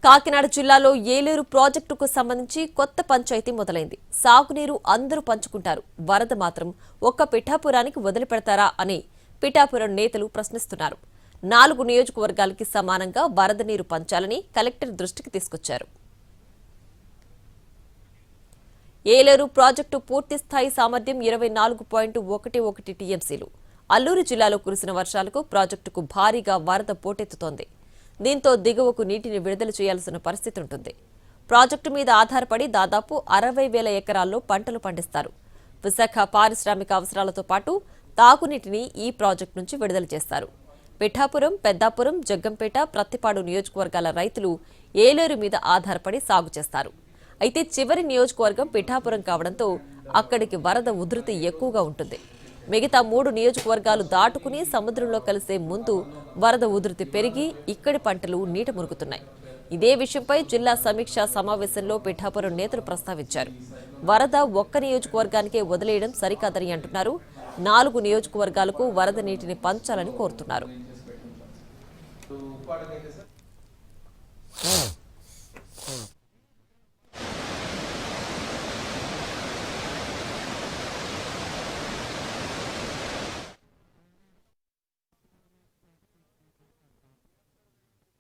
కాకినాడ జిల్లాలో ఏలేరు ప్రాజెక్టుకు సంబంధించి కొత్త పంచాయతీ మొదలైంది. సాగునీరు అందరూ పంచుకుంటారు, వరద మాత్రం ఒక్క పిఠాపురానికి వదిలిపెడతారా అని పిఠాపురం నేతలు ప్రశ్నిస్తున్నారు. 4 నియోజకవర్గాలకి సమానంగా వరద నీరు పంచాలని కలెక్టర్ దృష్టికి తీసుకొచ్చారు. ఏలేరు ప్రాజెక్టు పూర్తి స్థాయి సామర్థ్యం 24.11 టీఎంసీలు. అల్లూరు జిల్లాలో కురిసిన వర్షాలకు ప్రాజెక్టుకు భారీగా వరద పోటెత్తుతోంది. దీంతో దిగువకు నీటిని విడుదల చేయాల్సిన పరిస్థితి ఉంటుంది. ప్రాజెక్టు మీద ఆధారపడి దాదాపు 60,000 ఎకరాల్లో పంటలు పండిస్తారు. విశాఖ పారిశ్రామిక అవసరాలతో పాటు తాగునీటిని ఈ ప్రాజెక్టు నుంచి విడుదల చేస్తారు. పిఠాపురం, పెద్దాపురం, జగ్గంపేట, ప్రత్తిపాడు నియోజకవర్గాల రైతులు ఏలేరు మీద ఆధారపడి సాగు చేస్తారు. అయితే చివరి నియోజకవర్గం పిఠాపురం కావడంతో అక్కడికి వరద ఉధృతి ఎక్కువగా ఉంటుంది. మిగతా 3 నియోజకవర్గాలు దాటుకుని సముద్రంలో కలిసే ముందు వరద ఉధృతి పెరిగి ఇక్కడి పంటలు నీట మునుగుతున్నాయి. ఇదే విషయంపై జిల్లా సమీక్షా సమావేశంలో పిఠాపురం నేతలు ప్రస్తావించారు. వరద ఒక్క నియోజకవర్గానికే వదిలేయడం సరికాదని అంటున్నారు. 4 నియోజకవర్గాలకు వరద నీటిని పంచాలని కోరుతున్నారు.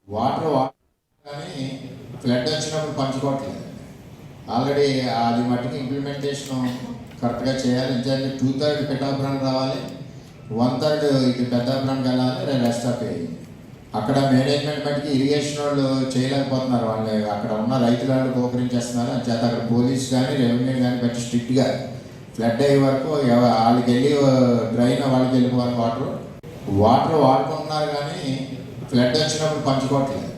వాటర్ కానీ ఫ్లడ్ వచ్చినప్పుడు పంచుకోవట్లేదు. ఆల్రెడీ అది మట్టికి ఇంప్లిమెంటేషన్ కరెక్ట్గా చేయాలి. ఎందుకంటే 2/3 పిఠాపురానికి రావాలి, 1/3 ఇటు పెద్దాపురానికి వెళ్ళాలి, రెస్ట్ ఆఫ్ అక్కడ మేనేజ్మెంట్ మట్టికి ఇరిగేషన్ వాళ్ళు చేయలేకపోతున్నారు. వాళ్ళు అక్కడ ఉన్న రైతుల వాళ్ళు కోకరించేస్తున్నారు. అంచేత అక్కడ పోలీసు కానీ రెవెన్యూ కానీ పెట్టి స్ట్రిక్ట్గా ఫ్లడ్ అయ్యే వరకు వాళ్ళకి వెళ్ళి డ్రైన్ వాళ్ళకి వెళ్ళిపోవాలి. వాటర్ వాడుకుంటున్నారు కానీ ఫ్లడ్ వచ్చినప్పుడు పంచుకోవట్లేదు.